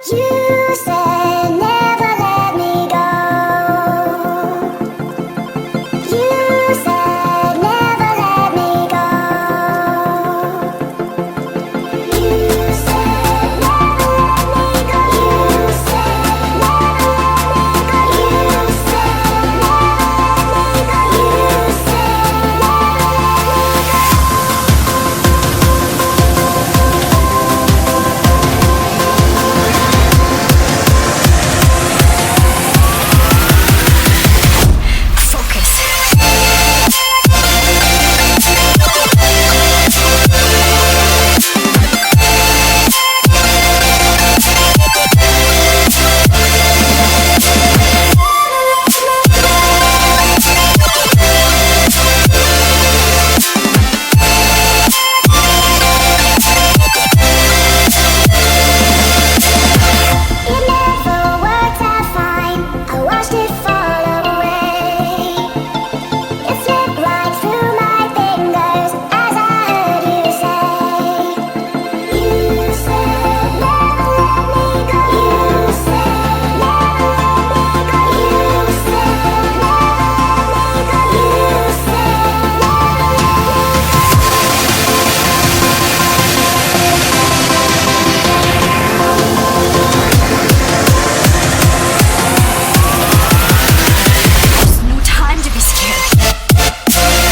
You said never let me go. You said never let me go. You said never let me go. You said never let me go. You said never let me go. You said it never worked out fine. I watched it fall away. It slipped right through my fingers as I heard you say. You said never let me go. You said never let me go. You said never let me go. You said There's no time to be scared.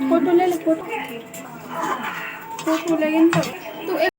Photo ले ले photo photo लेकिन तू एक